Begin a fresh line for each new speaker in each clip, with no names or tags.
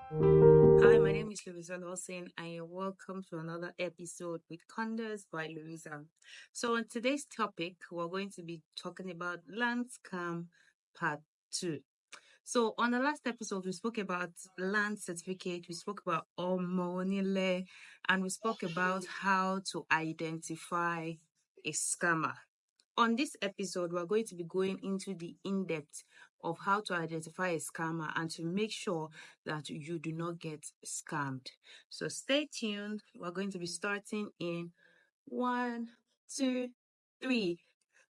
Hi, my name is Louisa Lawson, and you're welcome to another episode with Condos by Louisa. So, on today's topic, we're going to be talking about land scam part 2. So, on the last episode, we spoke about land certificate, we spoke about omonile, and we spoke about how to identify a scammer. On this episode, we're going to be going into the in-depth of how to identify a scammer and to make sure that you do not get scammed. So stay tuned. We're going to be starting in 1, 2, 3.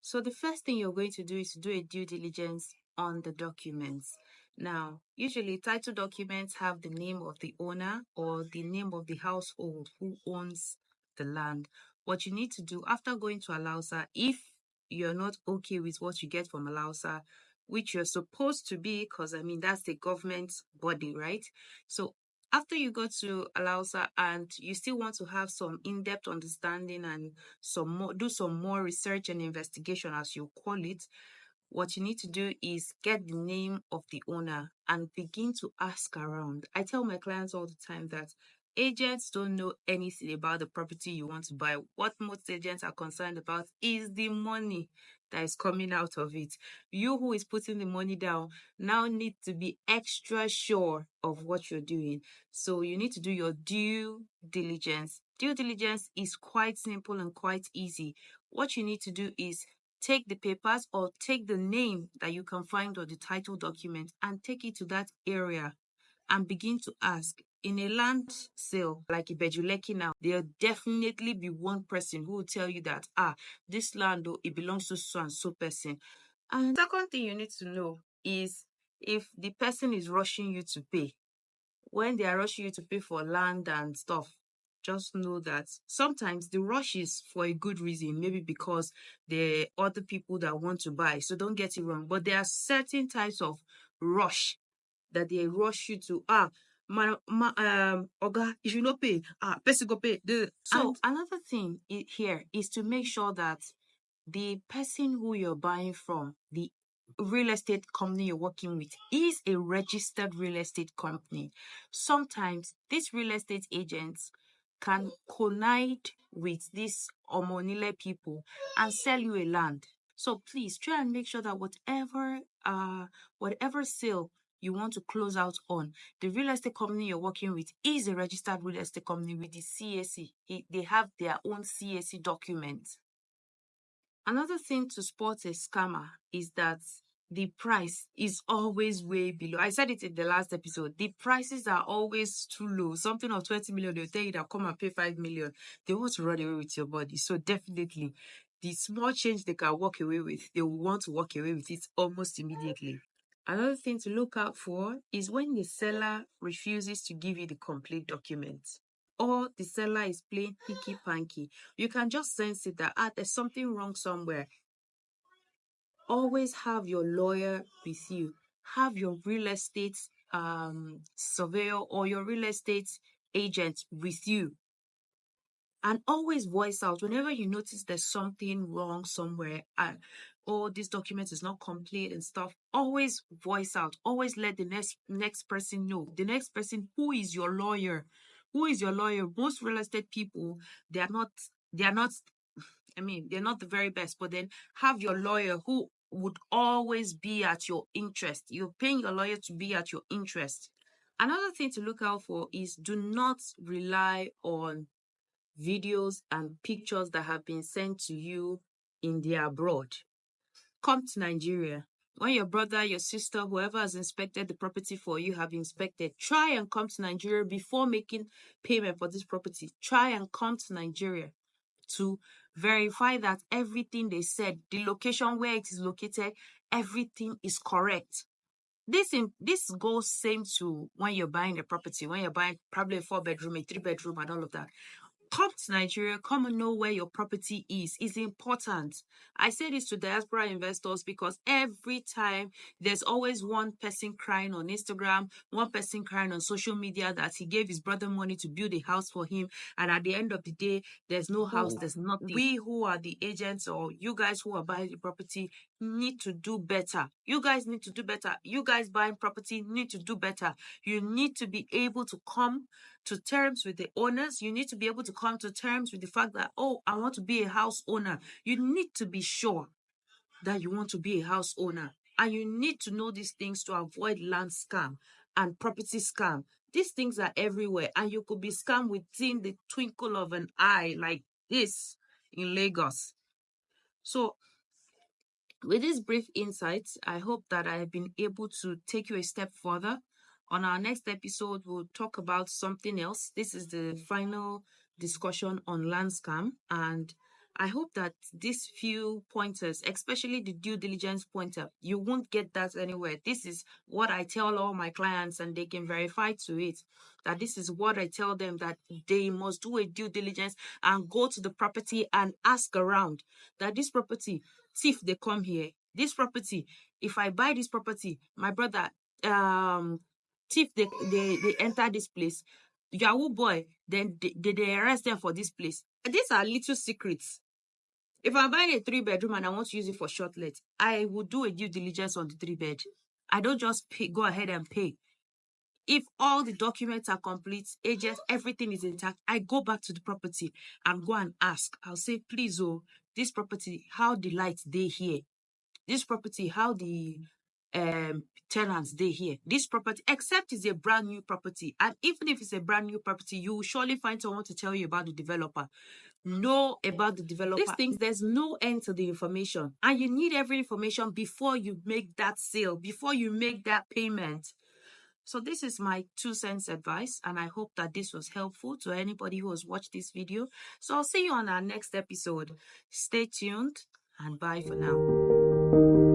So the first thing you're going to do is to do a due diligence on the documents. Now, usually title documents have the name of the owner or the name of the household who owns the land. What you need to do after going to Alausa, if you're not okay with what you get from Alausa, which you're supposed to be, because I mean that's the government body, right? So after you go to Alausa and you still want to have some in-depth understanding and do some more research and investigation, as you call it, what you need to do is get the name of the owner and begin to ask around. I tell my clients all the time that agents don't know anything about the property you want to buy. What most agents are concerned about is the money that is coming out of it. You who is putting the money down now need to be extra sure of what you're doing. So you need to do your due diligence. Due diligence is quite simple and quite easy. What you need to do is take the papers or take the name that you can find on the title document and take it to that area and begin to ask. In a land sale like Ibejuleki now, there'll definitely be one person who will tell you that, this land, it belongs to so and so person. And second thing you need to know is if the person is rushing you to pay. When they are rushing you to pay for land and stuff, just know that sometimes the rush is for a good reason, maybe because there are other people that want to buy. So don't get it wrong. But there are certain types of rush that they rush you to Oga, if you no pay, person go pay. So another thing here is to make sure that the person who you're buying from, the real estate company you're working with, is a registered real estate company. Sometimes these real estate agents can connive with these omonile people and sell you a land. So please try and make sure that whatever sale you want to close out on, the real estate company you're working with is a registered real estate company with the CAC. They have their own CAC documents. Another thing to spot a scammer is that the price is always way below. I said it in the last episode. The prices are always too low. Something of 20 million, they'll tell you that come and pay 5 million. They want to run away with your body. So definitely, the small change they can walk away with, they will want to walk away with it almost immediately. Another thing to look out for is when the seller refuses to give you the complete document, or the seller is playing picky panky. You can just sense it that there's something wrong somewhere. Always have your lawyer with you. Have your real estate surveyor or your real estate agent with you. And always voice out whenever you notice there's something wrong somewhere and this document is not complete and stuff. Always voice out. Always let the next person know. The next person who is your lawyer. Who is your lawyer? Most real estate people, they're not they're not the very best, but then have your lawyer who would always be at your interest. You're paying your lawyer to be at your interest. Another thing to look out for is do not rely on videos and pictures that have been sent to you in the abroad. Come to Nigeria. When your brother, your sister, whoever has inspected the property for you have inspected, try and come to Nigeria before making payment for this property. Try and come to Nigeria to verify that everything they said, the location where it is located, everything is correct. This goes same to when you're buying a property, when you're buying probably a 4-bedroom, a 3-bedroom, and all of that. Come to Nigeria, come and know where your property is. It's important. I say this to diaspora investors because every time there's always one person crying on Instagram, one person crying on social media that he gave his brother money to build a house for him. And at the end of the day, there's no house, there's nothing. We who are the agents or you guys who are buying the property need to do better. You guys need to do better. You guys buying property need to do better. You need to be able to come to terms with the owners. You need to be able to come to terms with the fact that, oh, I want to be a house owner. You need to be sure that you want to be a house owner. And you need to know these things to avoid land scam and property scam. These things are everywhere, and you could be scammed within the twinkle of an eye like this in Lagos. So with these brief insights, I hope that I have been able to take you a step further. On our next episode, we'll talk about something else. This is the final discussion on land scam, and I hope that these few pointers, especially the due diligence pointer, you won't get that anywhere. This is what I tell all my clients, and they can verify to it that this is what I tell them, that they must do a due diligence and go to the property and ask around that this property, see if they come here. This property, if I buy this property, my brother, thief, they enter this place, Yahoo boy, then they arrest them for this place. These are little secrets. If I'm buying a 3-bedroom and I want to use it for short let, I will do a due diligence on the 3-bed. I don't just go ahead and pay. If all the documents are complete, agents, everything is intact, I go back to the property and go and ask. I'll say, please, oh, this property, how the lights they here? This property, how the tenants they here? This property, except it's a brand new property. And even if it's a brand new property, you will surely find someone to tell you about the developer. Know about the developer. These things, there's no end to the information. And you need every information before you make that sale, before you make that payment. So this is my 2 cents advice, and I hope that this was helpful to anybody who has watched this video. So I'll see you on our next episode. Stay tuned, and bye for now.